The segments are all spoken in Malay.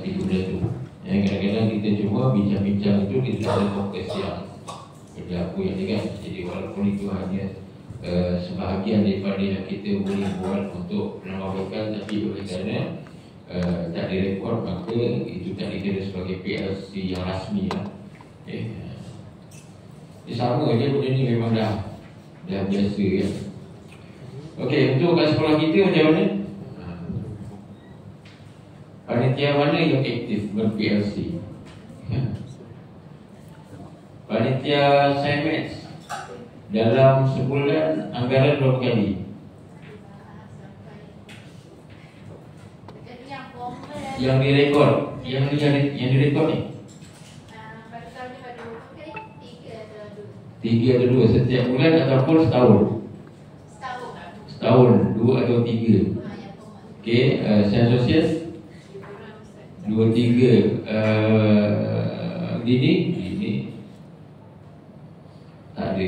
itu benda tu. Kadang-kadang kita cuma bincang-bincang itu kita ada fokus yang berlaku yang ni kan. Jadi walaupun itu hanya sebahagian daripada yang kita boleh buat untuk penambahbaikan, tapi oleh kerana tak direkod, maka itu tak dikira sebagai PLC yang rasmi lah. Sama je benda ni, memang dah biasa kan. Okey, untuk kat sekolah kita macam mana? Panitia mana yang aktif ber-PLC? Panitia SciMaths dalam sebulan anggaran berapa kali? Yang direkod, yang direkod ni? 3 atau 2 setiap bulan ataupun setahun? Setahun, 2 atau 3. Okey, sains sosial 2, 3. Ini tak ada,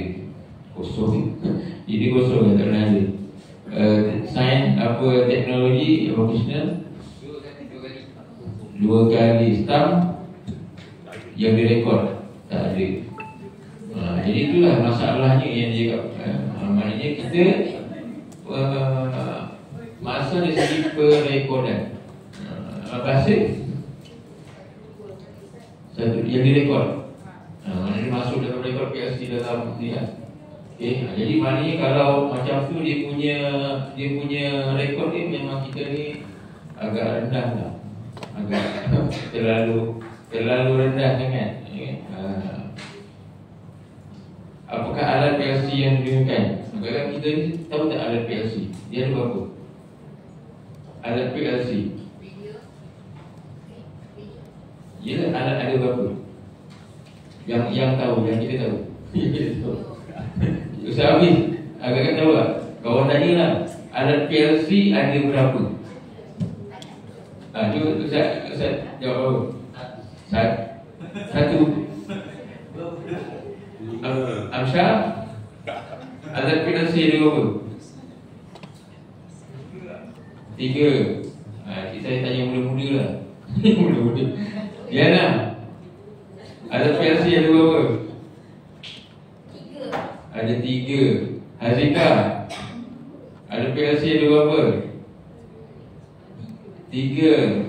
kosong. Ini kosong, tak pernah ada. Sains apa, teknologi, vocational 2 kali. STAM yang direkod tak ada. Jadi itulah masalahnya yang dia cakap. Maknanya kita masa dari segi perekodan bahasa satu yang direkod, maknanya masuk dalam rekod PLC dalam ni lah. Okay. Jadi maknanya kalau macam tu dia punya rekod ni memang kita ni agak rendah lah, agak terlalu rendah sangat. Apakah alat PLC yang digunakan? Kadang-kadang kita ni tahu tak alat PLC? Dia ada berapa? Alat PLC. Yalah, alat ada berapa? Yang tahu, yang kita tahu. Ustaz Hafiz, agak-agak tahu tak? Kawan tanya lah, alat PLC ada berapa? Cuba Ustaz jawab apa? Satu. Amsyar, alat PLC ada berapa? 3. Saya tanya muda-muda lah. Muda-muda. Diana, alat PLC ada berapa? 3. Ada 3. Hazika, alat PLC ada berapa? 3.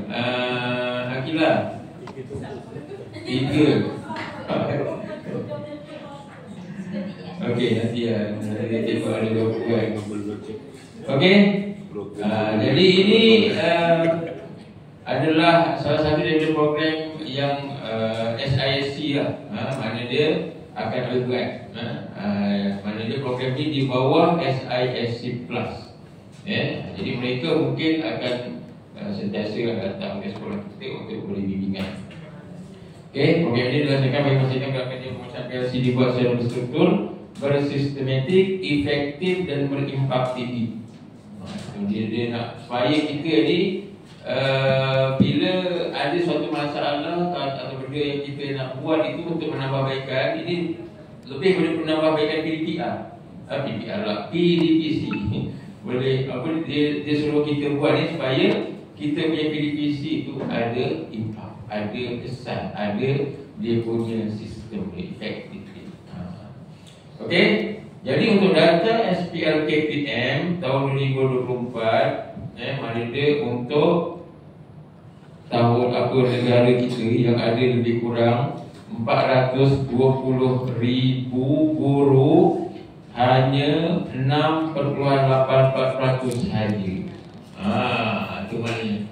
Akilah 3. Okey, nanti dia tengok ada berapa buat. Okey. Jadi ini adalah salah satu daripada program yang SISC lah. Mana dia akan berbuat. Mana dia program ini di bawah SISC Plus. Jadi mereka mungkin akan sentiasa datang ke sekolah kita untuk beri bimbingan. Okey, program ini dilaksanakan bagi memastikan kerja pengurusan PLC dibuat secara berstruktur, bersistematik, efektif dan berimpak tinggi. Dia nak supaya kita ni bila ada suatu masalah atau benda yang kita nak buat itu untuk menambahbaikan, ini lebih boleh menambahbaikan PDPR lah, PDPC. Boleh apa dia suruh kita buat ni supaya kita punya PDPC itu ada impak, ada kesan, ada dia punya sistem efektif. Okey. Jadi untuk data SPLKPM tahun 2024, mana dia untuk tahun apa negara kita yang ada lebih kurang 420,000 guru, hanya 6.84% sahaja. Itu maknanya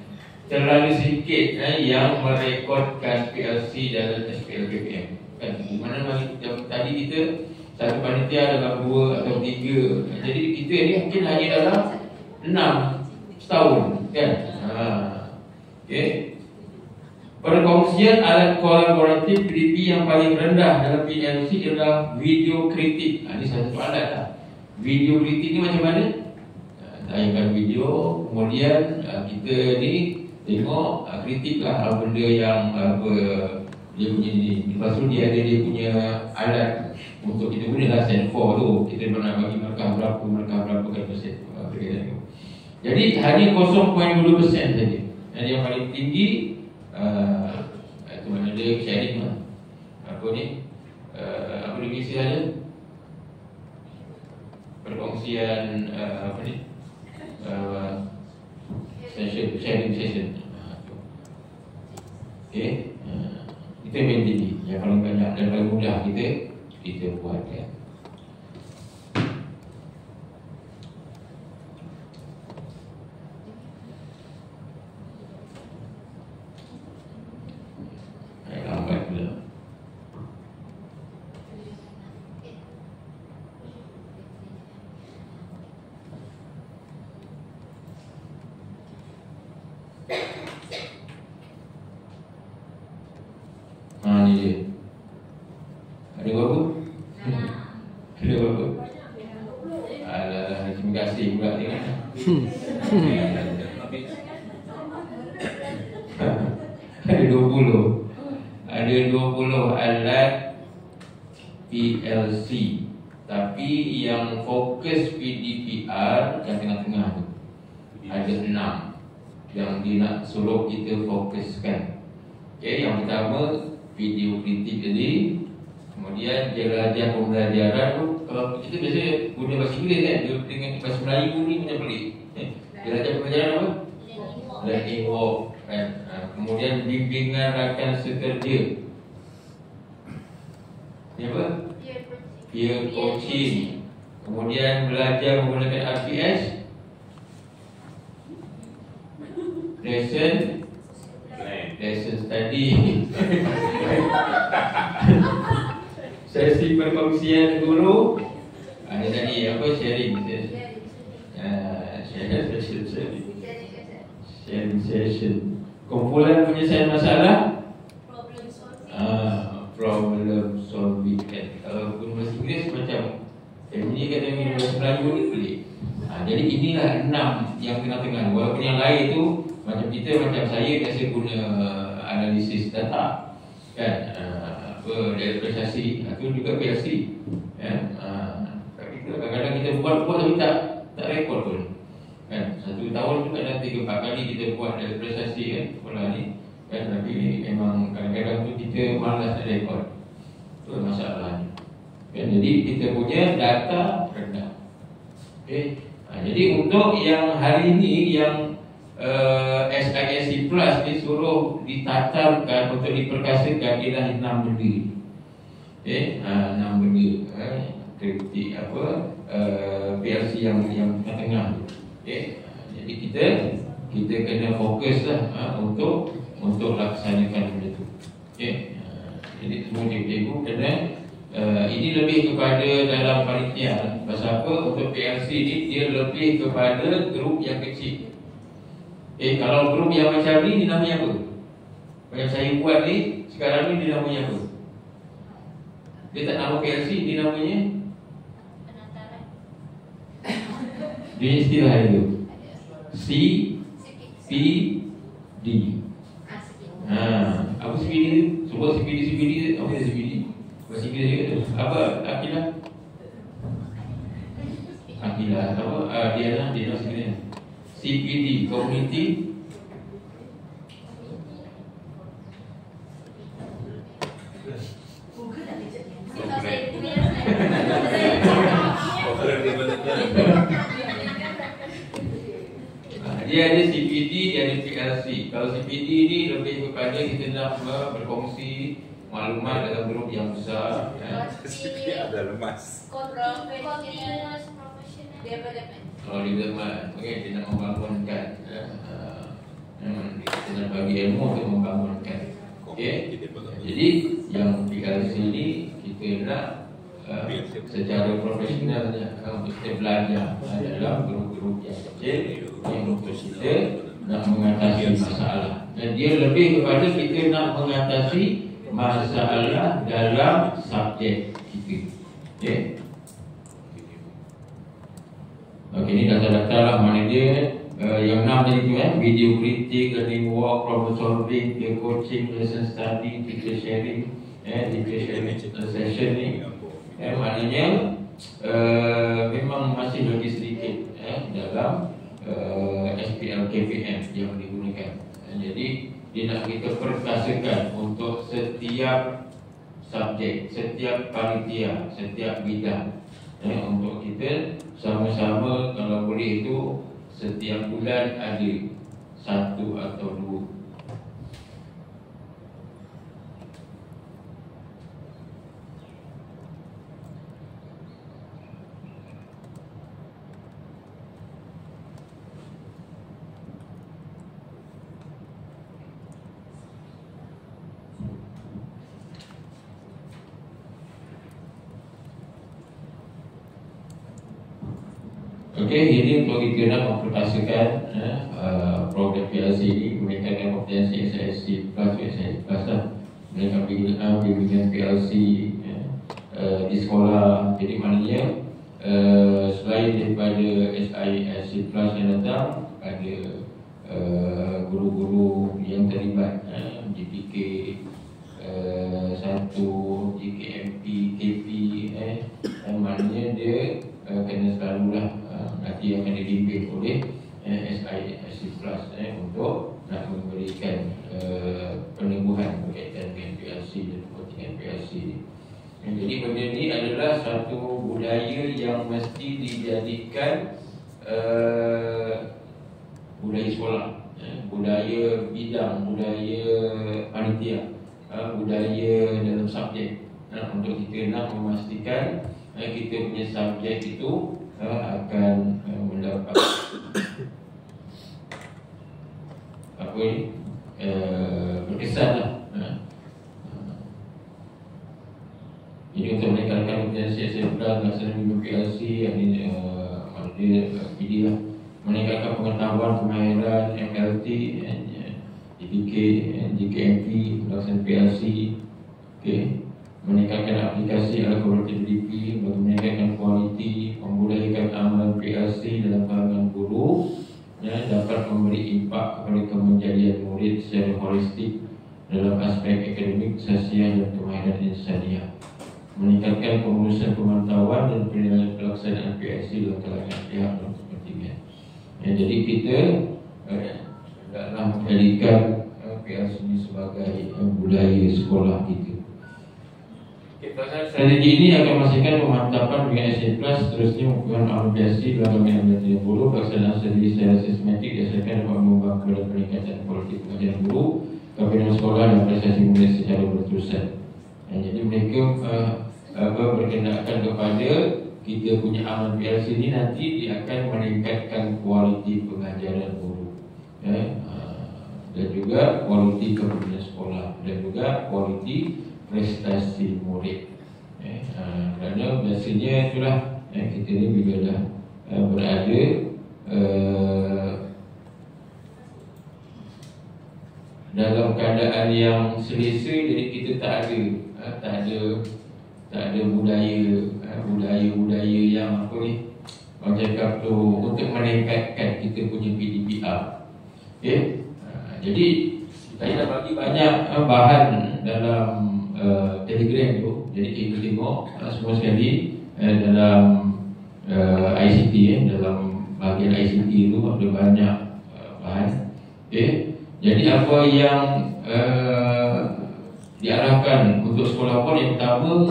terlalu sikit yang merekodkan PLC dalam SPLKPM. Kan mana tadi kita satu panitia dalam 2 atau 3. Jadi kita ni mungkin hanya dalam 6 setahun kan. Okey. Perkongsian alat kolaboratif PDP yang paling rendah dalam PLC adalah video kritik. Ini satu alat lah. Video kritik ni macam mana? Tayangkan video, kemudian kita ni tengok kritik lah benda yang dia punya ni. Lepas tu dia ada dia punya alat untuk kita gunalah Sen 4 tu. Kita pernah bagi markah berapa kan persen. Jadi hanya 0.2% saja. Dan yang paling tinggi Itu mana dia sharing lah. Apa ni? Apa definisi saja? Perkongsian apa ni? Session, sharing session. Okey. Kita main jadi yang paling banyak dan paling mudah kita buat ya. Lambat pula. Ni dia. Ada berapa? Ada berapa? Alah, terima kasih pula dia. Ada 20. Ada 20 alat PLC. Tapi yang fokus PDPR yang tengah-tengah tu ada 6 yang dia nak suruh kita fokuskan. Okey, yang pertama video kritik tadi. Kemudian jelajah pembelajaran tu. Kalau kita biasa guna bahasa Inggeris kan, dia dengan bahasa Melayu ni macam pelik. Jelajah pembelajaran apa? Learning walk kan. Kemudian bimbingan rakan sekerja. Ni apa? Peer coaching. Kemudian belajar menggunakan RPS. Lesson study. Sesi perkongsian guru. Ada tadi apa? Sharing session. Kumpulan penyelesaian masalah. Problem solving kan. Kalau guna bahasa Inggeris macam ini kata guna bahasa Melayu ni pelik. Jadi inilah 6 yang tengah-tengah. Walaupun yang lain tu macam kita, macam saya biasa guna analisis data kan, dari prestasi itu juga PLC kan. Tapi kadang-kadang kita buat tapi tak rekod pun kan. 1 tahun tu kadang 3-4 kali kita buat dari prestasi kan, sekolah ni kan. Tapi memang kadang-kadang tu kita malas nak rekod. Itu masalahnya kan. Jadi kita punya data rendah. Okay. Jadi untuk yang hari ini yang SISC Plus disuruh ditatarkan untuk diperkasakan ialah 6 benda. Okay, 6 benda. Kritik apa, PLC yang tengah. Okay. Jadi kita kena fokuslah untuk laksanakan benda tu. Okay. Jadi semua cikgu kena ini lebih kepada dalam panitia. Pasal apa? Untuk PLC ni dia lebih kepada grup yang kecil. Kalau grup yang macam ni dinamanya apa? Yang saya buat ni sekarang ni dinamanya apa? Dia tak nama PLC, dia namanya penataran. Dia istilah itu CPD. Apa CPD tu? Semua CPD. Apa dia CPD? Bahasa Inggeris juga tu. Apa? Akilah apa? Dia lah bahasa Inggeris. CPD, Community dia ada CPD, dia ada PLC. Kalau CPD ni lebih kepada kita nak berkongsi maklumat dalam grup yang besar. CPD ada lemas. Continuous professional development. Kalau development, okey, dia nak membangunkan. Kita nak bagi ilmu untuk membangunkan. Okey. Jadi yang PLC ni kita nak secara profesionalnya untuk kita belajar dalam grup-grup yang kecil yang untuk kita nak mengatasi masalah. Dan dia lebih kepada kita nak mengatasi masalah dalam subjek kita. Okey. Okey, ni daftar-daftar lah mana dia. Yang 6 tadi tu video kritik, learning walk, problem solving, peer coaching, lesson study, teacher sharing, teacher sharing session ni. Maknanya memang masih lagi sedikit dalam SPL KPM yang digunakan. Jadi dia nak kita perkasakan untuk setiap subjek, setiap panitia, setiap bidang. Untuk kita sama-sama kalau boleh itu setiap bulan ada satu atau dua. Okey, ini untuk kita nak memperkasakan program PLC ini meningkatkan kompetensi SISC plus SISC plus mereka bimbingan PLC di sekolah. Jadi maknanya selain daripada SISC plus yang datang, ada guru-guru yang terlibat GPK 1, GKMP, KP, maknanya dia kena selalulah nanti akan dibimbing oleh SISC Plus untuk nak memberikan peneguhan berkaitan dengan PLC dan kepentingan PLC. Jadi benda ini adalah satu budaya yang mesti dijadikan budaya sekolah, budaya bidang, budaya panitia, budaya dalam subjek, untuk kita nak memastikan kita punya subjek itu akan mendapat apa ni berkesan lah. Jadi untuk meningkatkan kompetensi SISC melaksanakan bimbing PLC ini PD lah, meningkatkan pengetahuan kemahiran MLT, DPK, GKMP, melaksanakan PLC. Okay. Meningkatkan aplikasi alat kompetitif bagi meningkatkan kualiti, memudahkan amalan PLC dalam kalangan guru, dapat memberi impak kepada kemenjadian murid secara holistik dalam aspek akademik, sosial dan kemahiran insaniah. Meningkatkan pengurusan pemantauan dan penilaian pelaksanaan PLC dalam kalangan pihak dan kepentingan. Jadi kita hendaklah menjadikan PLC ini sebagai budaya sekolah kita. Strategi ini akan memastikan pemantapan dengan SISC Plus seterusnya mempunyai aplikasi dalam bidang 30. Pelaksanaan strategi secara sistematik dihasilkan dapat mengubah kepada peningkatan kualiti pengajaran guru, kabinet sekolah dan prestasi murid secara berterusan. Jadi mereka berkenaan kepada kita punya amal PLC ini nanti dia akan meningkatkan kualiti pengajaran guru, dan juga kualiti kabinet sekolah dan juga kualiti prestasi murid. Kerana biasanya itulah kita ni bila dah berada dalam keadaan yang selesa, jadi kita tak ada budaya yang apa ni, orang cakap tu, untuk meningkatkan kita punya PDPR. Okay? Jadi saya dah bagi banyak bahan dalam Telegram tu. Jadi kita tengok semua sekali dalam ICT, dalam bahagian ICT tu ada banyak bahan. Okay. Jadi apa yang diarahkan untuk sekolah pun, yang pertama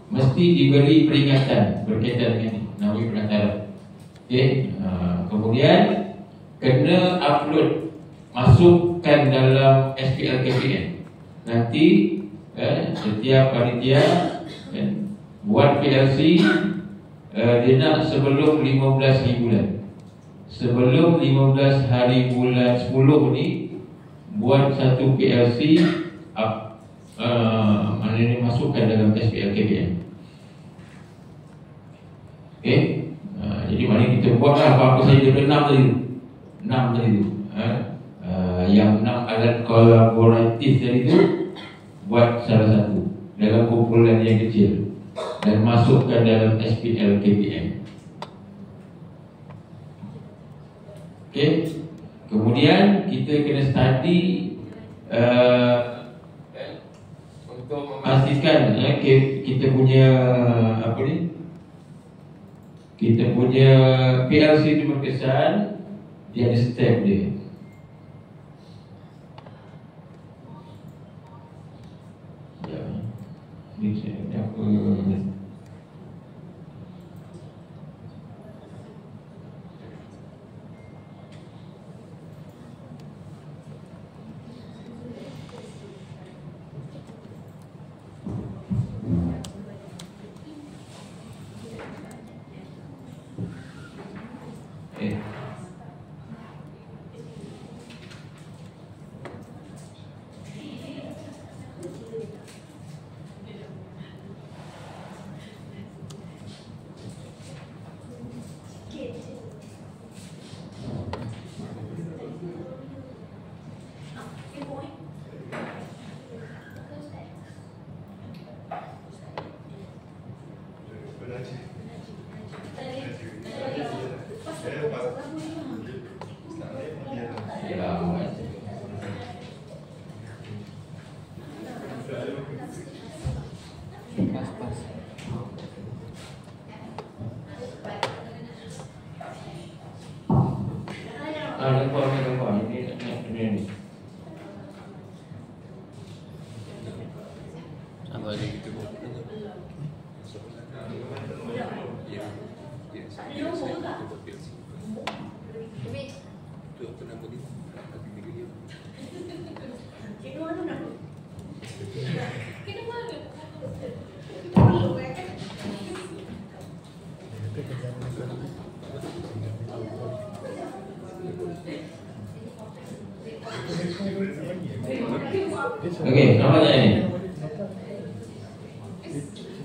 mesti diberi peringatan berkaitan dengan Nawi Penataran. Okay. Kemudian kena upload, masukkan dalam SPL KPN. Nanti setiap panitia buat PLC, dia nak sebelum 15 hari bulan, sebelum 15 hari bulan 10 ni buat satu PLC mana ni, masukkan dalam SPL KPN. Okay. Jadi mana kita buat lah apa-apa saja daripada 6 tadi tu, yang 6 alat kolaboratif tadi tu, buat salah satu dalam kumpulan yang kecil dan masukkan dalam SPL KPM. Okay. Kemudian kita kena study untuk memastikan kita punya apa ni, kita punya PLC itu berkesan, dia ada step dia. Ni saya apa? Okey, namanya ini.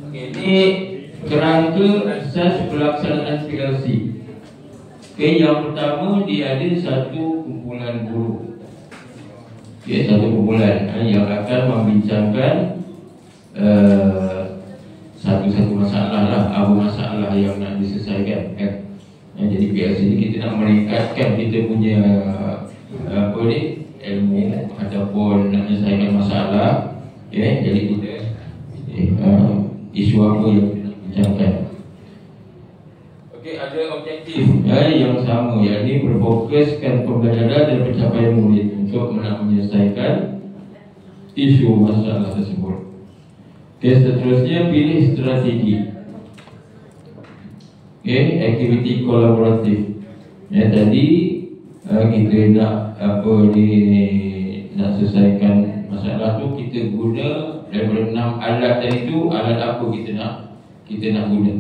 Okey, ini kerangka asas pelaksanaan PLC. Okey, yang pertama dia ada satu kumpulan guru. Okey, satu kumpulan yang akan membincangkan satu-satu masalah lah, apa masalah yang nak diselesaikan. Jadi PLC ni kita nak meningkatkan kita punya apa ni, ilmu ataupun nak menyelesaikan masalah. Jadi kita isu apa yang kita nak bincangkan. Okey, ada objektif yang sama, yakni berfokuskan pembelajaran dan pencapaian murid untuk menyelesaikan isu masalah tersebut. Okey, seterusnya pilih strategi. Okey, aktiviti kolaboratif. Tadi kita nak apa ni, nak selesaikan masalah tu, kita guna daripada 6 alat tadi tu, alat apa kita nak guna.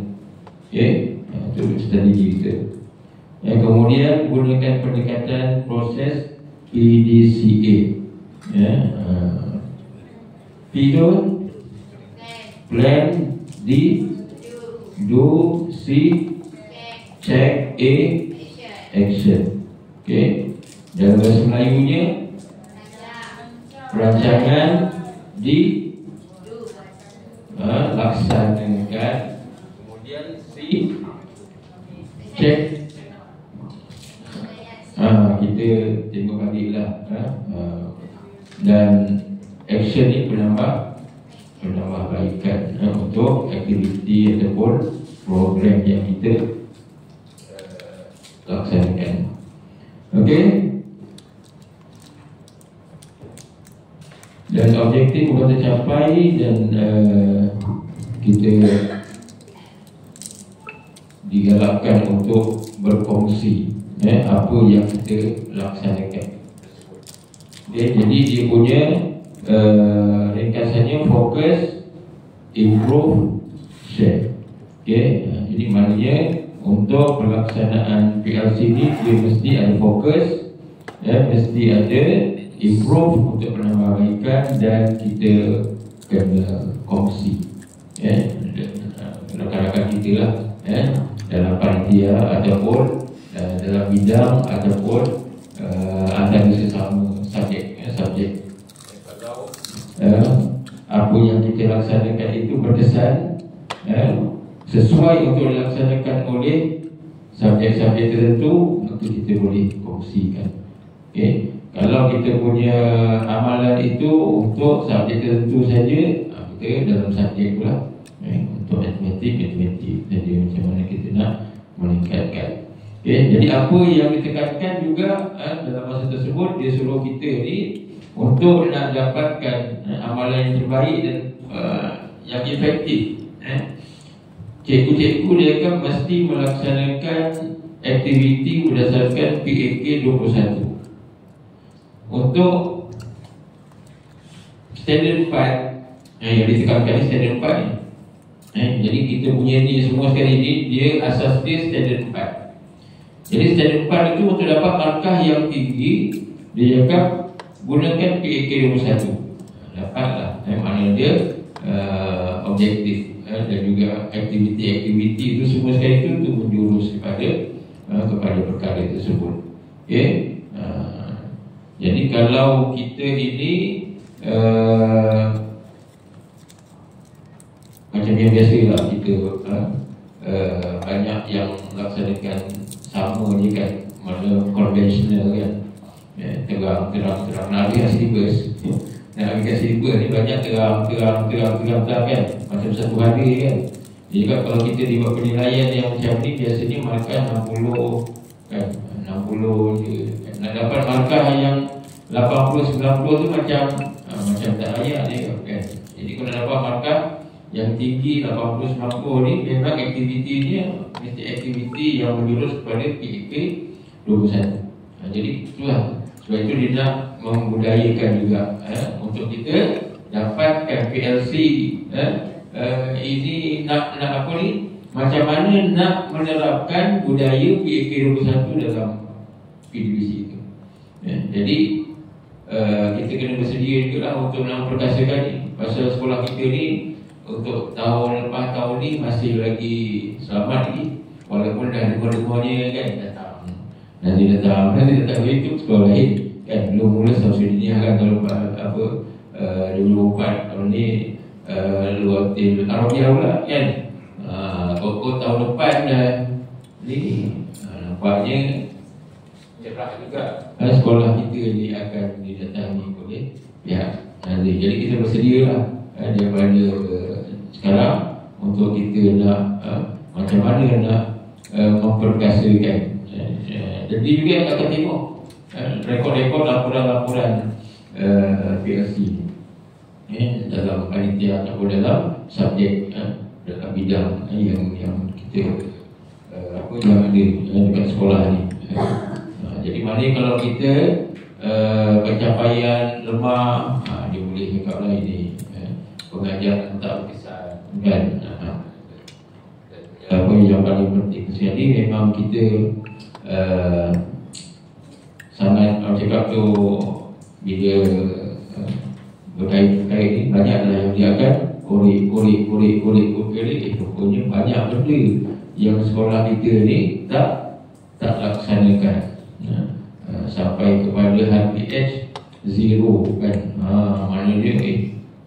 Okey, itu strategi kita. Kemudian gunakan pendekatan proses PDCA. P-do, plan, D, do, C, check, A, action. Okey, dalam bahasa Melayunya perancangan, D, laksanakan. Kemudian C, check, kita tengok baliklah. Dan action ni penambahbaikan untuk aktiviti ataupun program yang kita laksanakan. Okey, dan objektif bukan tercapai dan kita digalakkan untuk berkongsi apa yang kita laksanakan. Okay, jadi dia punya ringkasannya fokus, improve, share. Okay, jadi maknanya untuk pelaksanaan PLC ni dia mesti ada fokus, mesti ada improve untuk penambahbaikan, dan kita kena kongsi rakan-rakan kita lah, dalam panitia ataupun dalam bidang ataupun antara sesama subjek. Kalau apa yang kita laksanakan itu berkesan, sesuai untuk dilaksanakan oleh subjek-subjek tertentu, maka kita boleh kongsikan. Okay. Kalau kita punya amalan itu untuk subjek tertentu saja, kita dalam subjek pula. Untuk matematik jadi macam mana kita nak meningkatkan. Okay. Jadi apa yang ditekankan juga dalam masa tersebut, dia suruh kita ni untuk nak dapatkan amalan yang terbaik dan yang efektif. Cikgu-cikgu dia kan mesti melaksanakan aktiviti berdasarkan PAK 21. Untuk standard 4 yang ditekankan ni standard 4 ni. Jadi kita punya ni semua sekali ni dia asas dia standard 4. Jadi standard 4 itu untuk dapat markah yang tinggi dia cakap gunakan PAK 21. Dapatlah maknanya dia objektif dan juga aktiviti-aktiviti itu semua sekali itu untuk menjurus kepada perkara tersebut. Okey. Jadi kalau kita ini macam yang biasa lah kita banyak yang melaksanakan sama je kan, mana konvensional kan, terang nak ambil silibus nak ambil silibus ni banyak terang kan, macam satu hari kan. Jadi kalau kita dibuat penilaian yang macam ni biasanya markah 60 kan, 60 je kan. Nak dapat markah yang 80-90 tu macam tak layak dia kan. Jadi kalau nak dapat markah yang tinggi 80-90 ni memang aktivitinya mesti aktiviti yang menjurus kepada PAK 21. Jadi itulah sebab itu dia nak membudayakan juga untuk kita dapatkan PLC ini nak apa ni, macam mana nak menerapkan budaya PAK 21 dalam PDBC itu. Jadi kita kena bersedia juga lah untuk memperkasakan ni. Pasal sekolah kita ni untuk tahun lepas tahun ni masih lagi selamat lagi, walaupun dah dengar-dengarnya kan nanti datang itu sekolah lain kan, belum mula sampai dunia kan. Kalau apa 2004 tahun ni luar tim Arabia pula kan, kok tahun depan dah ni nampaknya cerah juga sekolah kita ni akan didatangi oleh pihak Nazir. Jadi kita bersedia lah daripada sekarang untuk kita nak macam mana nak memperkasakan. Jadi juga akan tengok rekod-rekod laporan-laporan PLC dalam panitia ataupun dalam subjek dalam bidang yang kita yang ada dekat sekolah ni. Jadi maknanya kalau kita pencapaian lemah, dia boleh cakap lah ini pengajar tak berkesan kan. Apa yang paling penting sekali memang kita sangat cakap tu bila berkait-kait ni banyaklah yang dia akan korek pokoknya banyak benda yang sekolah kita ni tak laksanakan sampai kepada HPH 0 kan. Mana dia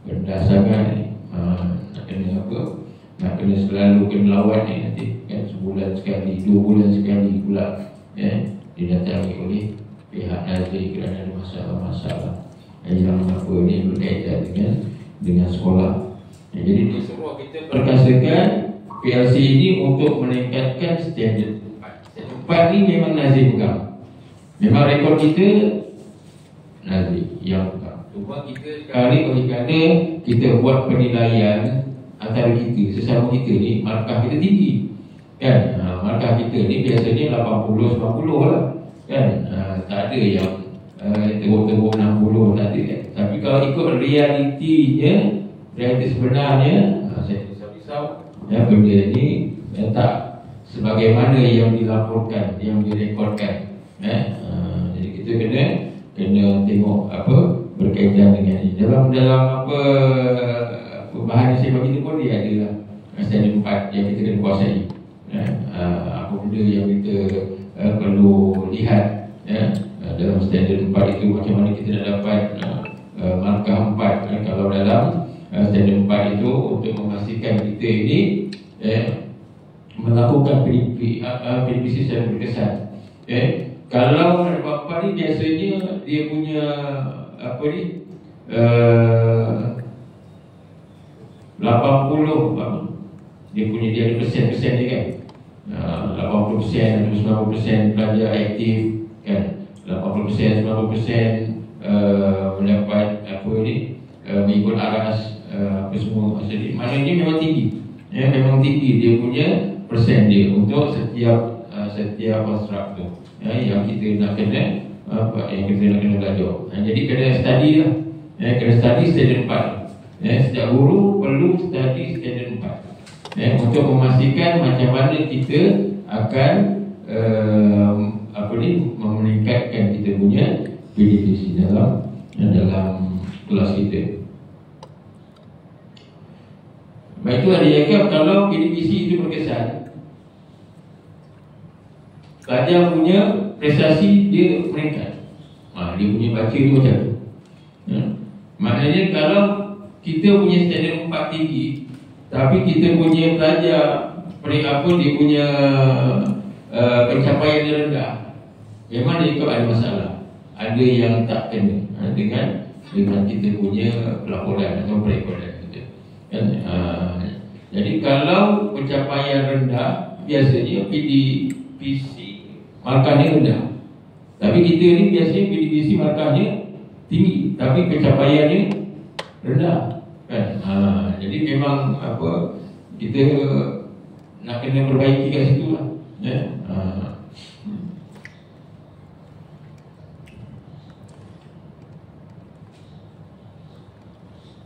rendah sangat ni, nak kena apa, nak kena selalu kena lawan ni nanti kan, sebulan sekali, 2 bulan sekali pula didatangi oleh pihak Nazir kerana ada masalah-masalah yang apa ni berkaitan dengan sekolah. Jadi disuruh kita perkasakan PLC ini untuk meningkatkan standard 4 ni memang Nazir pegang. Memang rekod kita Nazir yang pegang. Cuma kita sekali kerana kita buat penilaian antara kita, sesama kita ni, markah kita tinggi kan. Markah kita ni biasanya 80-90 lah kan. Tak ada yang teruk-teruk 60 tak ada kan. Tapi kalau ikut realiti sebenarnya, saya risau benda ni tak sebagaimana yang dilaporkan, yang direkodkan. Jadi kita kena tengok apa berkaitan dengan ini. Dalam apa bahan yang saya bagi tu pun dia ada lah standard 4 yang kita kena kuasai. Apa benda yang kita perlu lihat dalam standard 4 itu, macam mana kita nak dapat markah 4 kalau dalam standard 4 itu, untuk memastikan kita ini melakukan PDBC secara berkesan. Kalau nak dapat 4 ni biasanya dia punya apa ni 80 dia ada persen dia kan. 80% atau 90% pelajar aktif kan, 80% 90% mendapat apa ni mengikut aras apa semua jadi maknanya memang tinggi. Memang tinggi dia punya persen dia untuk setiap construct tu. Yang kita nak kena yang kita nak kena belajar. Jadi kena study lah. Kena study standard 4. Setiap guru perlu study standard 4. Untuk memastikan macam mana kita akan meningkatkan kita punya PDPC dalam kelas kita. Baik, itu ada yang kata kalau PDPC itu berkesan, pelajar punya prestasi dia meningkat. Dia punya baca dia macam tu. Maknanya kalau kita punya standard 4 tinggi, tapi kita punya pelajar dia punya pencapaian dia rendah, memang dia ikut ada masalah. Ada yang tak kena dengan kita punya pelaporan atau perekoran kita. Jadi kalau pencapaian rendah, biasanya PDPC markahnya rendah. Tapi kita ni biasanya PDPC markahnya tinggi, tapi pencapaiannya rendah. Jadi memang kita nak kena perbaiki kat situ lah.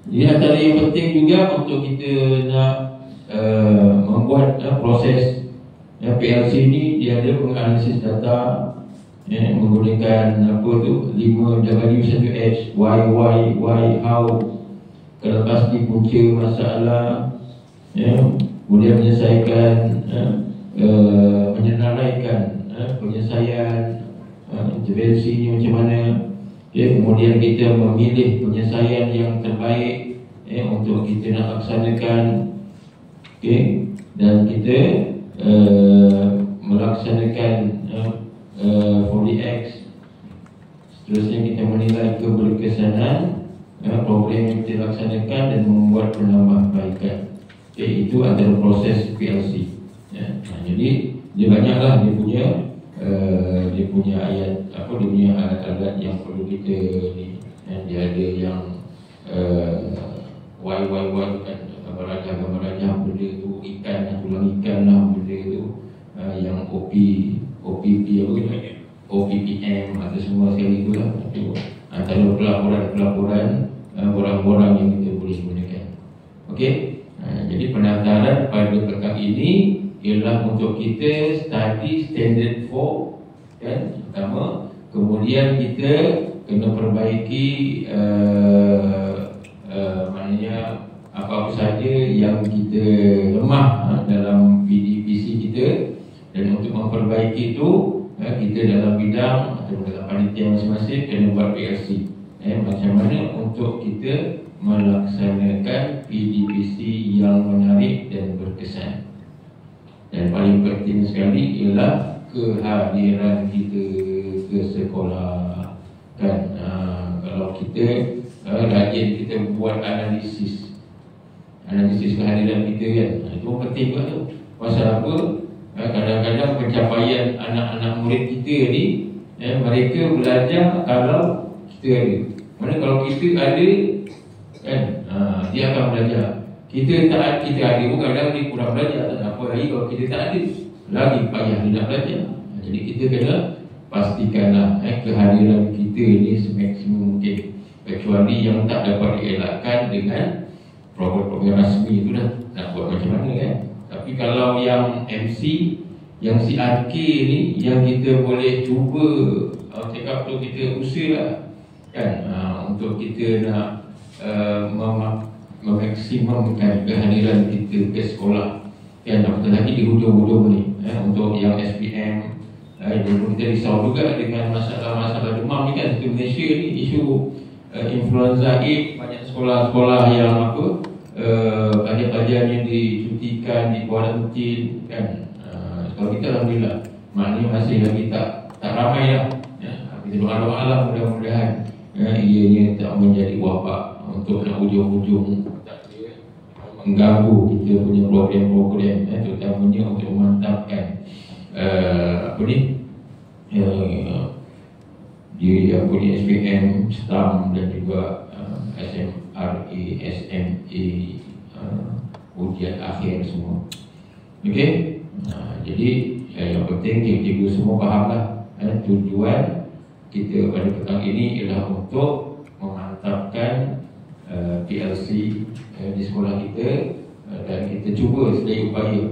Jadi antara yang penting juga untuk kita nak membuat proses PLC ni, dia ada penganalisis data menggunakan 5W1H, why, how, kalau pasti punca masalah, kemudian menyelesaikan, menyenaraikan penyelesaian intervensi ni macam mana. Kemudian kita memilih penyelesaian yang terbaik untuk kita nak laksanakan. Dan kita melaksanakan 4DX. Seterusnya kita menilai keberkesanan program yang kita laksanakan dan membuat penambahbaikan. Itu antara proses PLC. Jadi dia banyaklah dia punya ayat dia punya alat-alat yang perlu kita ni. Dia ada yang why kan, gambar rajah benda tu, ikan, tulang ikan lah benda tu, yang OPP OPPM atau semua sekali tu lah. Antara pelaporan orang-orang yang kita boleh gunakan. Jadi pendaftaran pada pekan ini ialah untuk kita study standard 4 kan, pertama. Kemudian kita kena perbaiki maknanya apa-apa saja yang kita lemah dalam PDPC kita. Dan untuk memperbaiki itu, kita dalam bidang atau dalam panitia masing-masing kena buat PLC. Macam mana untuk kita melaksanakan PDPC yang menarik dan berkesan. Dan paling penting sekali ialah kehadiran kita ke sekolah kan. Kalau kita rajin kita buat analisis kehadiran kita kan, itu penting juga tu. Pasal apa? Kadang-kadang pencapaian anak-anak murid kita ni, mereka belajar kalau kita ada. Mana kalau kita ada kan, dia akan belajar. Kita ada pun kadang dia kurang belajar. Tak apa lagi kalau kita tak ada, lagi payah dia nak belajar. Jadi kita kena pastikanlah kehadiran kita ni semaksimum mungkin. Kecuali yang tak dapat dielakkan dengan program rasmi itu dah, nak buat macam mana kan. Tapi kalau yang MC, yang CRK ni, yang kita boleh cuba cakap tu, kita usahalah kan, untuk kita nak memaksimumkan kehadiran kita ke sekolah kan. Apatah lagi di hujung-hujung ni untuk yang SPM, kita risau juga dengan masalah-masalah demam ni kan. Di Malaysia ni isu influenza A, banyak sekolah-sekolah yang pelajar-pelajar yang dicutikan, di kuarantin kan. Kalau kita alhamdulillah, maknanya masih lagi tak ramai lah. Kita doa-doa lah mudah-mudahan ianya tak menjadi wabak untuk nak hujung-hujung mengganggu kita punya program-program, terutamanya untuk memantapkan dia punya SPM, STAM dan juga SMRA, SMA ujian akhir semua. Okey. Jadi yang penting cikgu semua fahamlah tujuan kita pada petang ini ialah untuk memantapkan PLC di sekolah kita, dan kita cuba sedaya upaya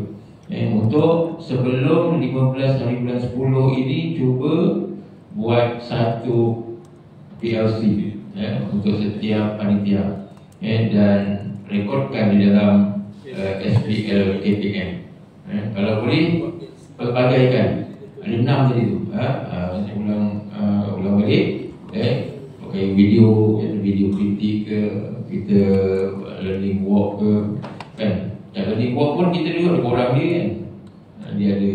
untuk sebelum 15 hari bulan 10 ini cuba buat satu PLC untuk setiap panitia dan rekodkan di dalam SPL KPM. Kalau boleh pelbagaikan. Ada 6 tadi tu. Saya ulang balik. Pakai video kritik ke, kita learning walk ke, kan? Learning walk pun kita juga ada orang dia kan. Dia ada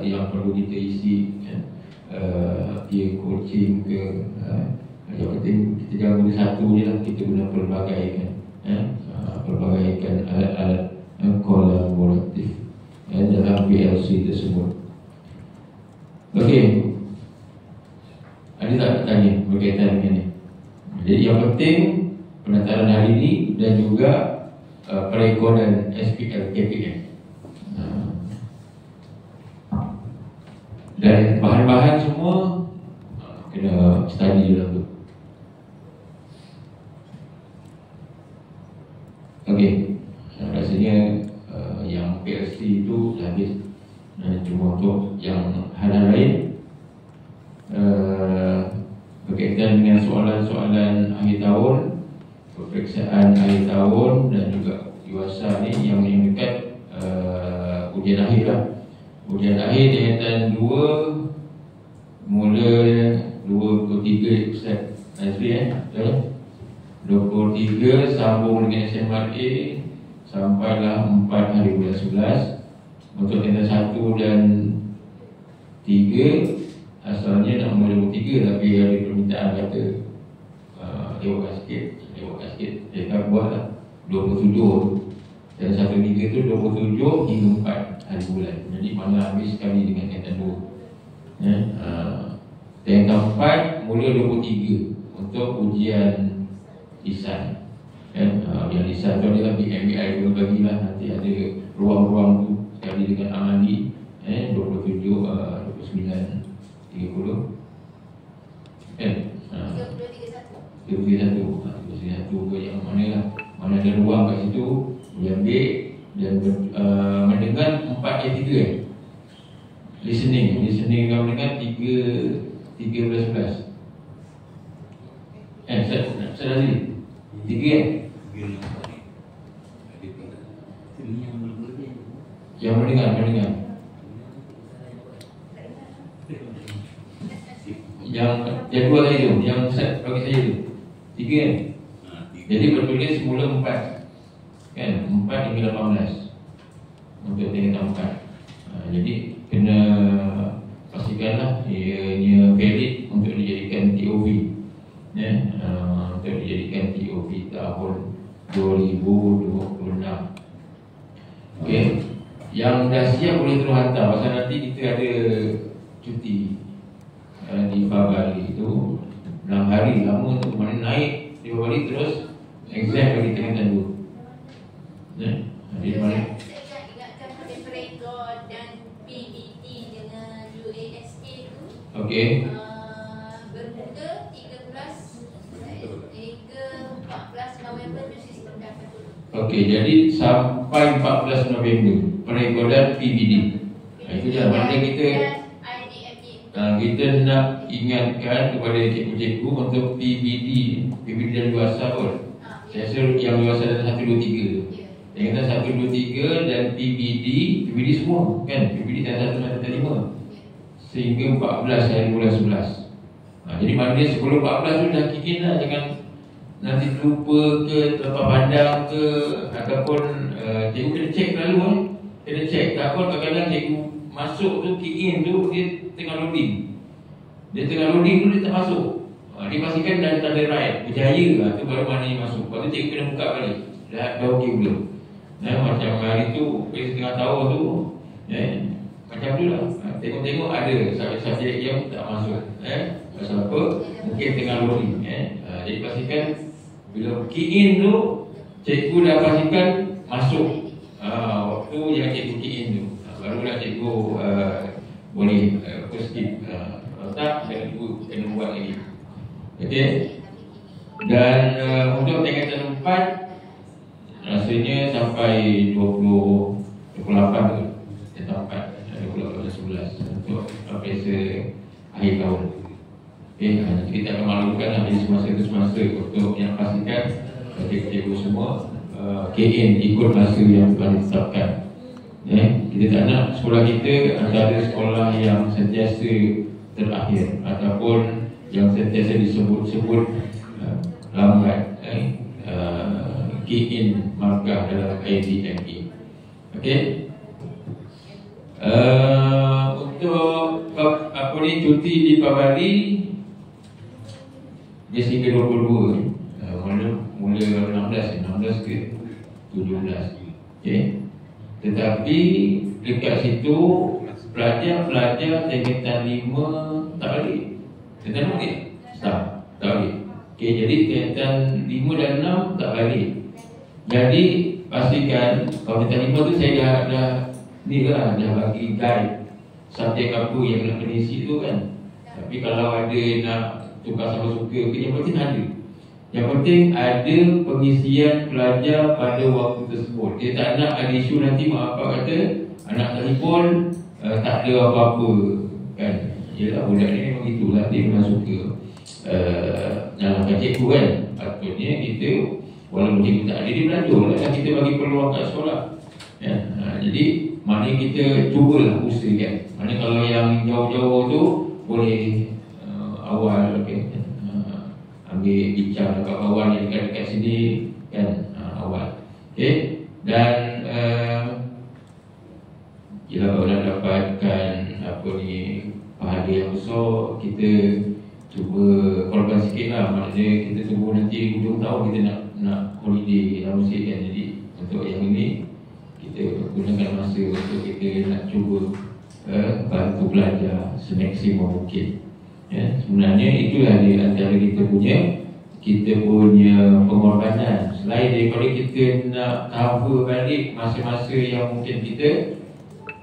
yang perlu kita isi, peer coaching ke. Yang penting kita jangan guna satu je lah, kita guna pelbagaikan. Pelbagaikan alat-alat kolaboratif dalam PLC tersebut. Okey, ada tak tanya berkaitan dengan ini? Jadi yang penting pendaftaran hari ini dan juga perekodan SPL KPM. Dan bahan-bahan semua kena study dalam tu. Okey, rasanya yang PLC itu dah habis. Cuma untuk yang hal-hal lain berkaitan dengan soalan-soalan akhir tahun, peperiksaan akhir tahun dan juga UASA ni yang dekat ujian akhir lah. Ujian akhir tingkatan 2 mula 23 Ustaz Nazri 23 sambung dengan SMRA sampailah 4 hari bulan 11. Untuk tingkatan 1 dan 3 asalnya nak mula 23 tapi ada permintaan kata lewatkan sikit. Kita buat lah 27 dan 1-3 tu 27 hingga 4 hari bulan. Jadi mana habis sekali dengan tingkatan 2. Tingkatan 4 mula 23 untuk ujian lisan. Ujian lisan tu adalah BMBI dulu bagilah, nanti ada ruang-ruang tu sekali dengan amali 27, 29, 30 31 yang mana lah, mana ada ruang kat situ boleh ambil. Dan mendengar 4A3 listening kau mendengar 13-11 saya tadi 3 yang mendengar yang jadual tadi tu, yang set bagi saya tu 3 kan. Jadi bertulis semula 4 kan, 4 hingga 18 untuk tingkatan 4. Jadi kena pastikanlah ianya valid untuk dijadikan TOV untuk dijadikan TOV tahun 2026. Okey, yang dah siap boleh terus hantar pasal nanti kita ada cuti di Bali tu 6 hari lama tu, mana naik di Bali terus exam bagi tingkatan 2. Di mana? Saya ingatkan pada perekod dan PBT dengan UASA tu. Okey. Bermuka 13 hingga 14 November tu sistem dapat dulu. Okey, jadi sampai 14 November perekodan PBD. Itu je mana kita nak ingatkan kepada cikgu-cikgu untuk PBD dan UASA pun. Saya rasa yang UASA dan 1, 2, 3 tu. Tingkatan 1, 2, 3 dan PBD semua kan, PBD dan 1 dan 5 sehingga 14 hari bulan 11. Jadi maknanya sebelum 14 tu dah kikin lah, jangan nanti lupa ke, terlepas pandang ke, ataupun cikgu kena cek lalu kena cek. Takut kadang-kadang cikgu masuk tu, kikin tu, dia tengah loading tu dia tak masuk. Dia pastikan dah tanda right, berjaya tu baru maknanya masuk. Lepas tu cikgu kena buka balik, dah okey belum. Macam hari tu, setengah tahun tu macam tu lah. Tengok-tengok ada subjek yang tak masuk. Pasal apa? Mungkin tengah loading. Jadi pastikan Bila key in tu, cikgu dah pastikan masuk waktu yang cikgu key in tu. Barulah cikgu boleh skip. Kalau tak, cikgu kena buat lagi. Okey. Dan untuk tingkatan 4 rasanya sampai 28 tu. Sampai 28-11 untuk pesa akhir tahun. Okey, kita akan maklumkan lah di semasa untuk yang pastikan cikgu semua KN ikut masa yang telah ditetapkan. Kita tak nak sekolah kita antara sekolah yang sentiasa terakhir ataupun yang sentiasa disebut-sebut lambat. KN markah dalam IDME. Okey. Untuk cuti di Pabari dia sehingga 22 mula 16 ke 17. Okey. Tetapi dekat situ pelajar-pelajar tingkatan 5 tak balik. Tingkatan 6 ni? Tak balik. Okey, jadi tingkatan 5 dan 6 tak balik. Jadi pastikan kalau tingkatan 5 tu saya dah bagi guide subjek apa yang nak kena isi tu kan. Tapi kalau ada nak tukar sama suka ke, yang penting ada. Yang penting ada pengisian pelajar pada waktu tersebut. Dia tak nak ada isu nanti mak bapak kata anak telefon tak ada apa-apa kan. Yelah, budak ni memang itulah, dia memang suka nyalakan cikgu kan. Patutnya kita walaupun cikgu tak ada, dia belajar lah, kita bagi peluang kat sekolah ya. Jadi maknanya kita cubalah usahakan. Maknanya kalau yang jauh-jauh tu boleh awal ambil bincang dekat kawan yang dekat-dekat sini kan, awal. Okey. Dan kalau dah dapatkan pahala yang besar, kita cuba korban sikit lah. Maknanya kita tunggu nanti hujung tahun kita nak holiday dalam sikit kan. Jadi untuk yang ini kita gunakan masa untuk kita nak cuba bantu belajar semaksimum mungkin. Ya, sebenarnya itulah di antara kita punya pengorbanan. Selain daripada kita nak cover balik masa-masa yang mungkin kita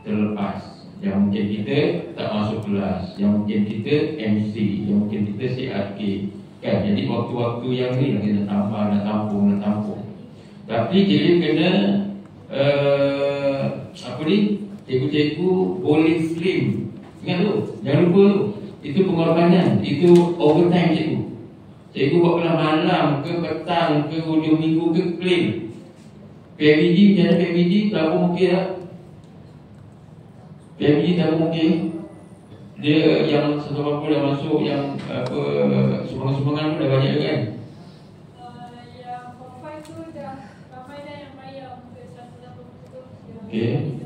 terlepas, yang mungkin kita tak masuk kelas, yang mungkin kita MC, yang mungkin kita CRK kan. Jadi waktu-waktu yang ni kita nak tampung. Tapi kita kena cikgu-cikgu boleh claim. Ingat tu, jangan lupa tu. Itu pengorbanan, itu overtime cikgu. Cikgu buat kelas malam ke petang ke hujung minggu ke claim. PMBG macam mana PMBG? Tabung okey tak? PMBG tabung okey. Dia yang 180 dah masuk, yang sumbangan-sumbangan tu dah banyak kan? Yang profile tu dah ramai dah yang bayar untuk 180 tu. Okey.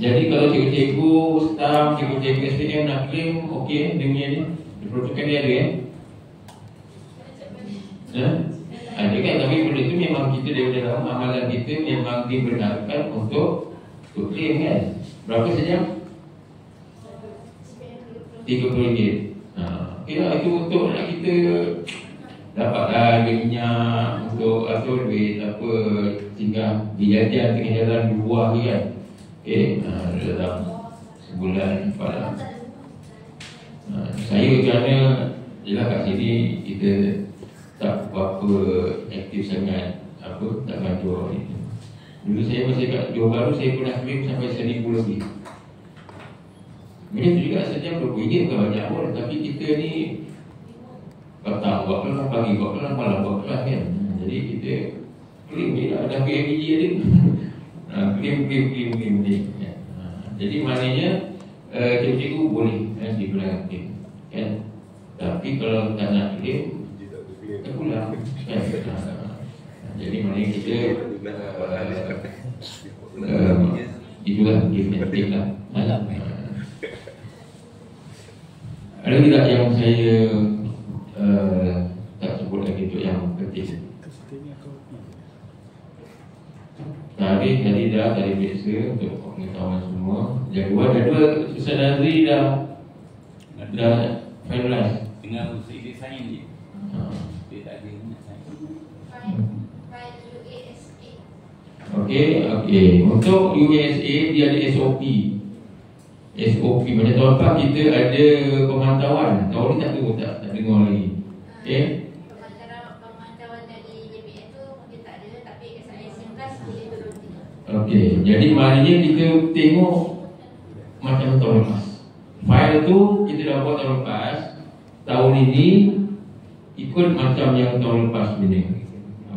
Jadi kalau cikgu-cikgu staff, cikgu-cikgu SPM nak claim, okey, dia punya ni, peruntukan dia ada kan? Ada kan, tapi benda tu memang kita daripada dalam amalan kita memang dibenarkan untuk claim kan? Berapa sejam? RM30. Okey lah, itu untuk nak kita dapatlah minyak untuk duit singgah di jajan tengah jalan di buah ni kan. Okey, dalam sebulan pada saya kerana jelah kat sini kita tak berapa aktif sangat tak maju itu. Dulu saya masih kat Johor Bahru, saya pernah claim sampai 1,000 lebih. Macam tu juga sejam RM20 bukan banyak pun, tapi kita ni petang buat kelas, pagi buat kelas, malam buat kelas kan. Jadi kita claim je lah, dah PMBG ada. Claim ya. Jadi maknanya cikgu boleh digunakan claim kan. Tapi kalau tak nak claim tak pulang kan. Jadi maknanya kita itulah game and take lah. Ada tidak yang saya tak sebut lagi untuk yang penting? Tadi biasa untuk pengetahuan semua. Jadual Ustaz Nazri dah finalize. Dengan usaha dia sign je. Dia tak ada nak sign. File UASA. Okey. Untuk USA dia ada SOP. Macam tahun lepas kita ada pemantauan. Tahun ni tak tahu tak dengar lagi. Okey. Pemantauan dari JPN tu mungkin tak ada, tapi SIS yang kelas boleh turun. Okey. Jadi maknanya kita tengok macam tahun lepas. File tu kita dah buat tahun lepas. Tahun ini ikut macam yang tahun lepas sebenarnya.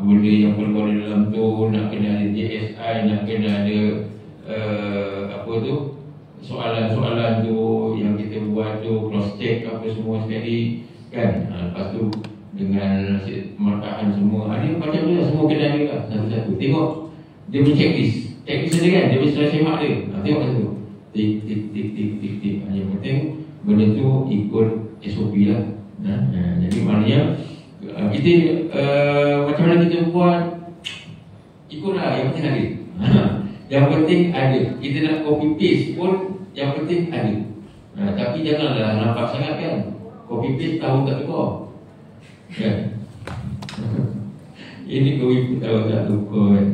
Benda yang keluar dalam tu nak kena ada JSI, nak kena ada soalan-soalan tu yang kita buat tu, cross check apa semua sekali kan. Lepas tu dengan markahan semua. Dia macam tu lah, semua kena ada lah satu-satu. Tengok dia punya checklist dia kan, dia punya semak dia. Tengok satu tik. Yang penting benda tu ikut SOP lah. Jadi maknanya kita macam mana kita buat ikutlah, yang penting ada. Yang penting ada. Kita nak copy paste pun yang penting ada. Tapi janganlah nampak sangat kan. Copy paste tahu tak tukar kan. Ini copy paste tahu tak tukar kan.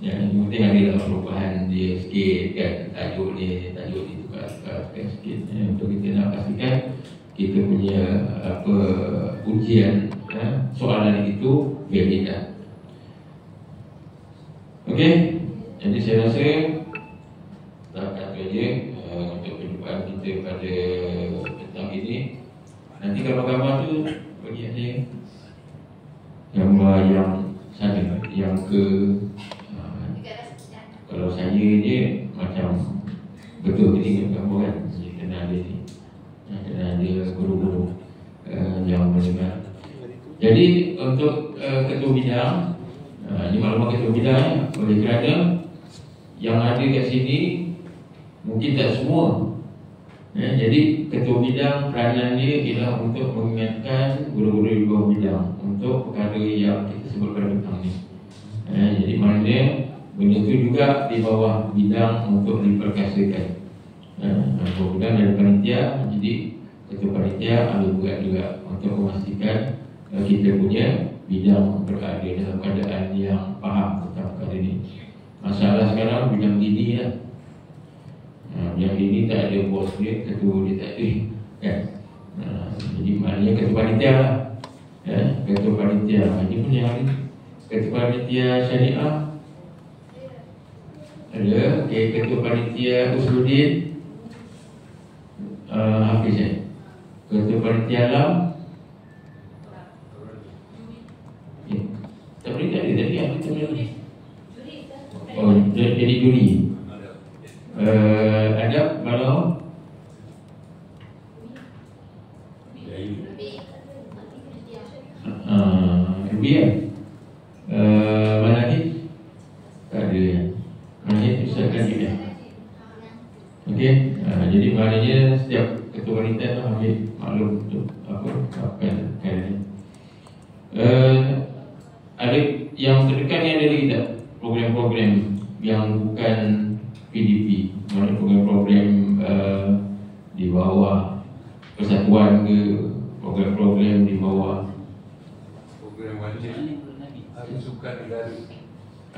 Yang penting ada lah perubahan dia sikit kan. Tajuk ditukar sikit untuk kita nak pastikan kita punya ujian soalan itu valid lah. Okey. Jadi saya rasa tak aja untuk perjumpaan kita pada petang ini. Nanti gambar-gambar tu bagi saya gambar yang sana, yang kalau saya je macam betul kita ingat gambar kan. Kena ada ni, kena ada guru-guru yang mendengar. Jadi untuk ketua bidang, ini maklumat ketua bidang oleh kerana yang ada kat sini mungkin tak semua. Jadi ketua bidang peranan dia ialah untuk mengingatkan guru-guru di bawah bidang untuk perkara yang kita sebut pada petang ni. Jadi maknanya benda itu juga di bawah bidang untuk diperkasakan. Ketua bidang dari panitia, jadi ketua panitia ambil buat juga untuk memastikan kita punya bidang berada dalam keadaan yang faham tentang perkara ini. Masalah sekarang bidang dini lah. Bidang dini tak ada bos dia, ketua dia tak ada kan. Jadi maknanya ketua panitia lah. Ketua panitia. Ini pun yang ada. Ketua panitia syariah ada. Okay, ketua panitia Usuluddin Hafiz Ketua panitia alam tak boleh tak ada tadi apa tu? Oh, jadi juri. Ada kalau lebih ya. Manahid tak ada ya. Manahid usahakan juga. Okey. Jadi maknanya setiap ketua wanita tu ambil maklum untuk apa ni. Ada yang terdekat ni ada lagi tak program-program yang bukan PDP, mana program-program di bawah persatuan ke, program-program di bawah Program wajib Hari Sukan Negara.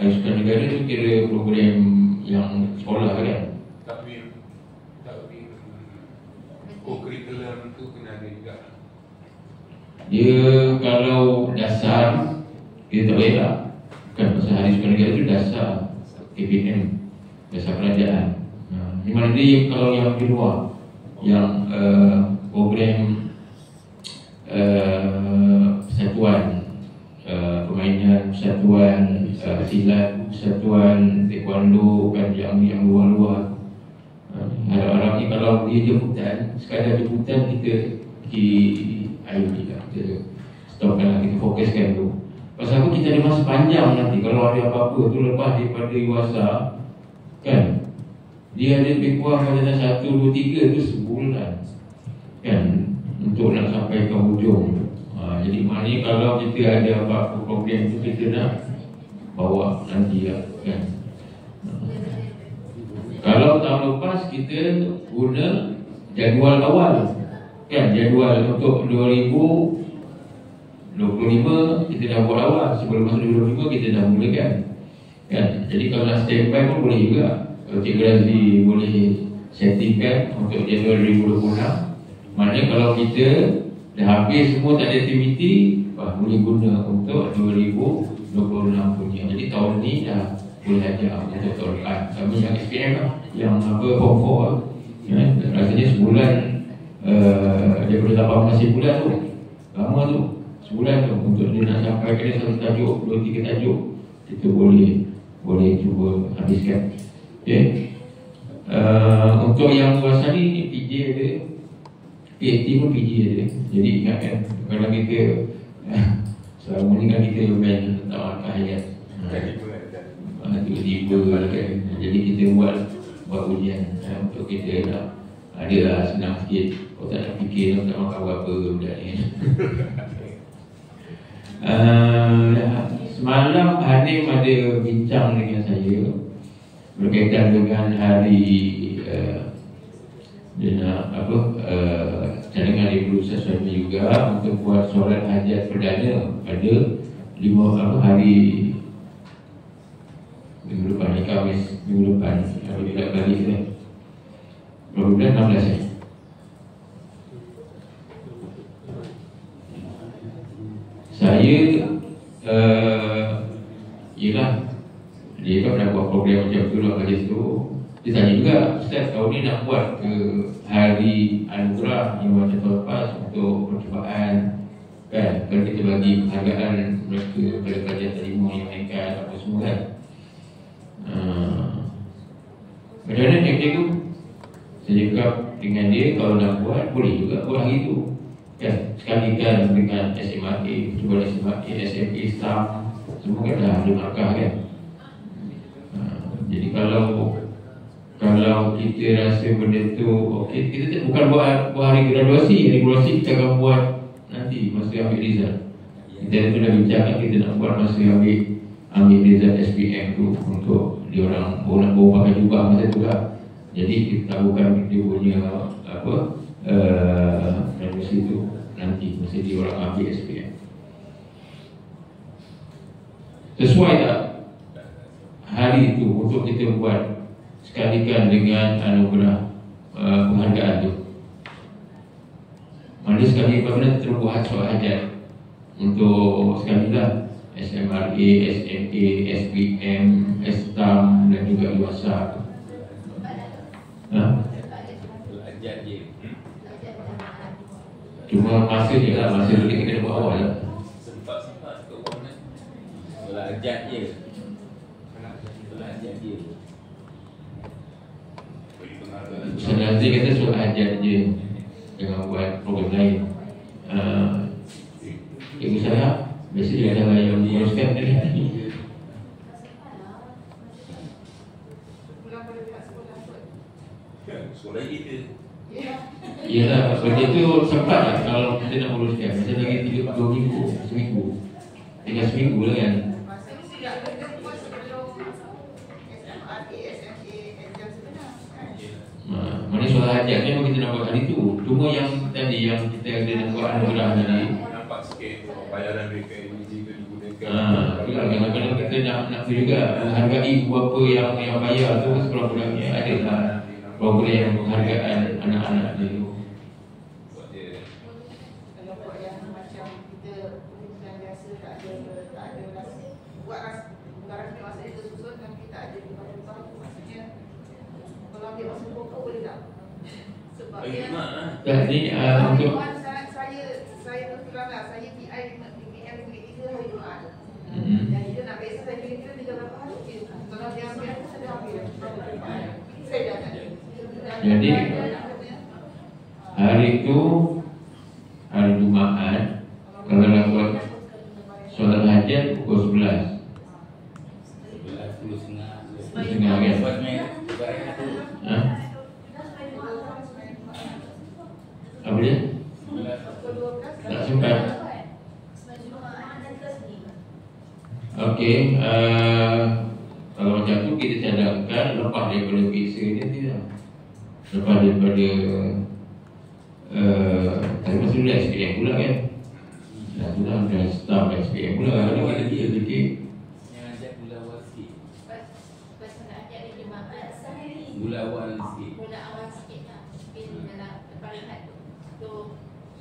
Hari Sukan Negara tu kira program yang sekolah kan? Tapi co-curriculum tu kena ada juga. Dia kalau dasar kita tak boleh lah. Kan pasal Hari Sukan Negara tu dasar KPM, dasar kerajaan. Di mana dia kalau yang di luar, yang program persatuan permainan, persatuan silat, persatuan taekwondo kan, yang luar-luar. Harap-harap ni kalau dia jemputan, sekadar jemputan kita ayolah kita stopkan lah, kita fokuskan tu. Pasal apa, kita ada masa panjang nanti. Kalau ada apa-apa tu lepas daripada dewasa kan, dia ada lebih kurang macam 1, 2, 3 tu sebulan kan, untuk nak sampai ke hujung. Jadi maknanya kalau kita ada apa-apa program tu, kita nak bawa nanti lah kan. Kalau tahun lepas kita guna jadual awal kan jadual untuk 2025 kita dah buat awal, sebelum masuk 2025 kita dah mulakan kan. Jadi kalau nak standby pun boleh juga. Kalau Cikgu Razli boleh settingkan untuk jadual 2026, maknanya kalau kita dah habis semua tak ada aktiviti, boleh guna untuk 2026 punya. Jadi tahun ni dah boleh ajar untuk tahun depan. Kami yang SPM lah, yang form 4 ya, rasanya sebulan daripada 18 bulan tu, lama tu, sebulan tu untuk dia nak sampai ke satu tajuk, 2-3 tajuk, kita boleh cuba habiskan. Okay. Untuk yang luar sana ni PJ ada, PAT pun PJ ada. Jadi ingatkan kalau kita selama ni kan kita main tentang ayat tiba-tiba kan. Jadi kita buat ujian untuk kita nak ada lah senang sikit. Kau tak nak fikir tak makan apa budak ni. Semalam Hanim ada bincang dengan saya berkaitan dengan hari dia nak cadangan dari Berusaha Suami juga untuk buat solat hajat perdana pada 5 hari minggu depan, Khamis minggu depan, kalau tidak balik kan bulan 16 ni. Saya yelah, dia kan pernah buat program macam tu lah pada situ. Dia tanya juga, Ustaz tahun ni nak buat ke hari anugerah yang macam tahun lepas untuk percubaan kan, kalau kita bagi penghargaan mereka pada pelajar terima yang naikkan apa semua kan. Macam mana cikgu? Saya cakap dengan dia, kalau nak buat boleh juga buat hari tu kan, sekalikan dengan SMRA, percubaan SMRA, SMA, staff semua kan dah ada markah kan. Jadi kalau kita rasa benda tu okey, kita bukan buat hari graduasi. Hari graduasi kita akan buat nanti masa ambil result. Kita tu dah bincang, kita nak buat masa ambil result SPM tu untuk diorang nak bawa pakai jubah masa tu lah. Jadi kita tahukan dia punya graduasi tu nanti masa diorang ambil SPM. Sesuai tak hari itu untuk kita buat sekalikan dengan anugerah penghargaan tu? Mana sekali bagaimana terbuat soal hajat untuk sekali lah SMRA, SMA, SPM, STAM dan juga UASA. Belajar je. Cuma masa je lah, masa kita kena buat awal lah. Sempat kat mana? Belajar je. Belajar je. Nanti kata soal hajat je, jangan buat program lain. Cikgu saya biasa dia ada yang menguruskan tadi. Sekolah kita. Yalah, benda tu sempat lah kalau kita nak uruskan. Macam lagi 2 minggu, seminggu. Tinggal seminggu lah kan. Mana soal hajat ni memang kita nak buat hari tu. Cuma yang tadi yang kita ada nak buat anugerah tadi, Nampak sikit bayaran mereka ini juga digunakan. kadang-kadang kita nak tu juga menghargai beberapa yang bayar tu sekurang-kurangnya ada lah program penghargaan anak-anak ni. Jadi untuk saya terang lah, saya PI PPM Negeri 3 hari Jumaat. Jadi dia nak biasa saya kira 3 hari je. Kalau dia ambil aku saya ambil. Saya jangan. Jadi hari itu hari Jumaat, kalau nak buat solat hajat pukul 11. 10.30 kan? Apa dia? Tak sempat. Okey, kalau macam tu kita cadangkan lepas daripada visa ni tidak. Lepas daripada tu dah SPM pula kan. Dah tu dah staff SPM pula. Kalau kita fikir Yang ajak gula awal sikit. Lepas nak ajak dia jemaah sehari. Gula awal sikit. Gula awal sikit lah. Pin dalam depan rehat tu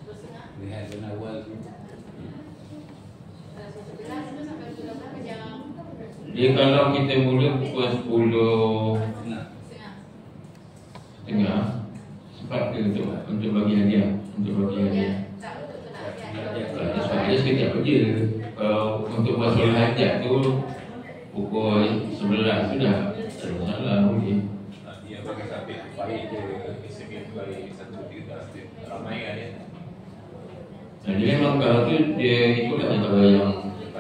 2.5. Lihat gula awal tu. Dalam 1 gelas tu sampai gula berapa jam? dia kalau kita mula pukul 10 Senang. Setengah. tengah sempat ke untuk bagi hadiah, untuk bagi hadiah. Tak betul nak ajak. Sebab dia sekejap je. Untuk buat solat hajat tu pukul 11 sudah. Tak ada masalah boleh. Dia bagi sampai baik dia SMP bagi satu tiga ramai kan dia. Dia memang kalau tu dia ikutlah kalau yang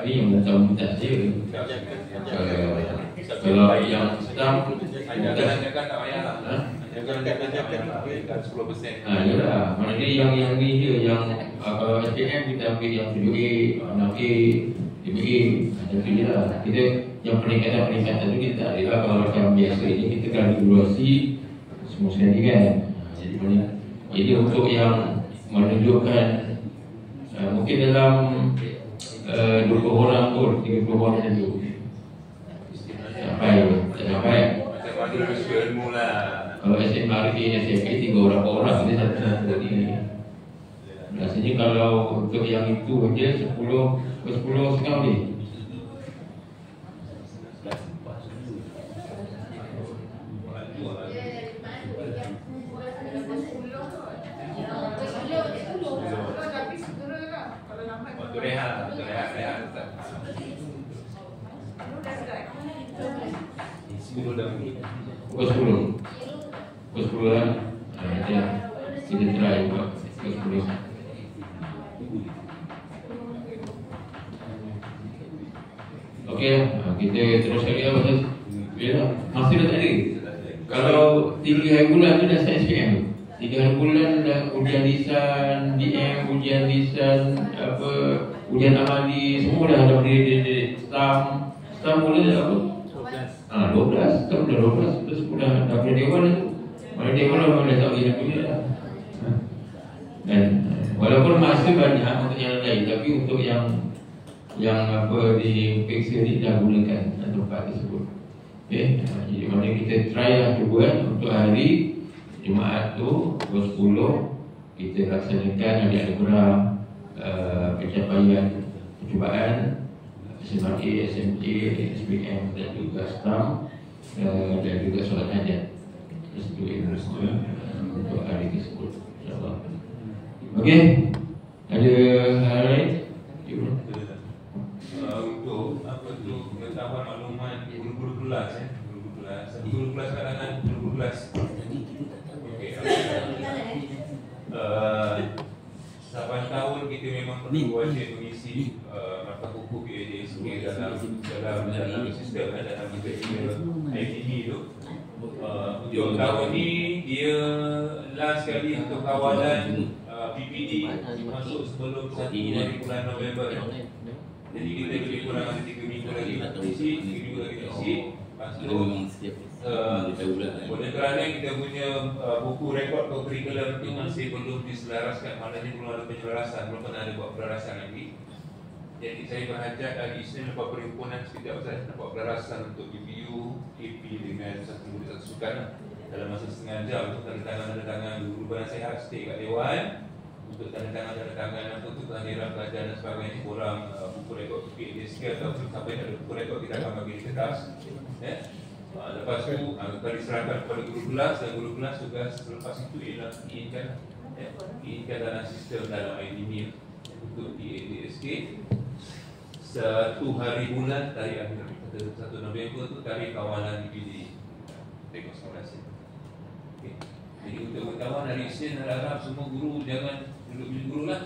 ni yang minta dia. Kalau yang sedang Jangan tak payah lah. Jangan kan 10%. Yalah, maknanya yang ni je yang kalau SPM kita ambil yang 7A, 6A, 5A, macam tu je lah. Kita yang peningkatan tu kita tak ada lah. Kalau macam biasa ni kita kan regulasi semua sekali kan. Jadi untuk yang menunjukkan mungkin dalam 20 orang pun, 30 orang saja. Sampai Macam mana suka ilmu lah. kalau SMRT, SMP 3 orang dia satu ni. Rasanya kalau untuk yang itu je 10 setengah boleh. Waktu rehat lah. Waktu rehat tak. 10 dah mungkin. Pukul 10. Pukul 10 lah. Kita try buat pukul 10. Okey, kita terus lagi lah pasal masih dah tak ada. Kalau 3 hari bulan tu dah start SPM. 3 hari bulan dah ujian lisan, DM, ujian lisan, ujian amali, semua dah ada dia stam mula apa? 12, stam dah 12, terus dah pada dewan tu. Pada dewan dah tak boleh nak kuliah lah. Dan walaupun masa banyak untuk yang lain, tapi untuk yang di Pixel ni dah gunakan tempat tersebut. Okey, jadi mana kita try lah cuba untuk hari Jumaat tu pukul 10 kita laksanakan ada program pencapaian percubaan SMRT, SMJ, SPM dan juga STAM dan juga solat hajat. Untuk hari tersebut, insyaAllah. Okey, ada hal lain? Untuk apa tu pengetahuan maklumat guru-guru kelas guru kelas kalangan guru kelas. Okey. 8 tahun kita memang perlu wajib mengisi mata buku PADSK dalam sistem dalam kita IDB tu. Untuk tahun ni dia last kali untuk kawalan PPD masuk sebelum 1 bulan November. Jadi kita lebih kurang ada 3 minggu lagi nak isi, 3 minggu lagi nak isi. Lepas tu oleh kerana kita punya buku rekod curriculum itu masih belum diselaraskan, maknanya belum ada penyelarasan, belum pernah ada buat pelarasan lagi. Jadi saya berhajat hari Isnin lepas perhimpunan sekejap saya nak buat pelarasan untuk GPU, AP dengan satu sukan dalam masa setengah jam tu tanda tangan guru penasihat stay kat Dewan untuk tanda tangan apa tu kehadiran pelajar dan sebagainya, borang buku rekod PADSK atau sampai ada buku rekod kita akan bagi di kertas. Lepas tu akan diserahkan kepada guru kelas dan guru kelas tugas selepas itu ialah iinkan dalam sistem dalam IDB untuk PADSK 1 hari bulan tarikh akhir 1 November tu tarikh kawalan DPD tengok sekolahnya. Jadi untuk pengetahuan hari Isnin harap semua guru jangan duduk bila guru lah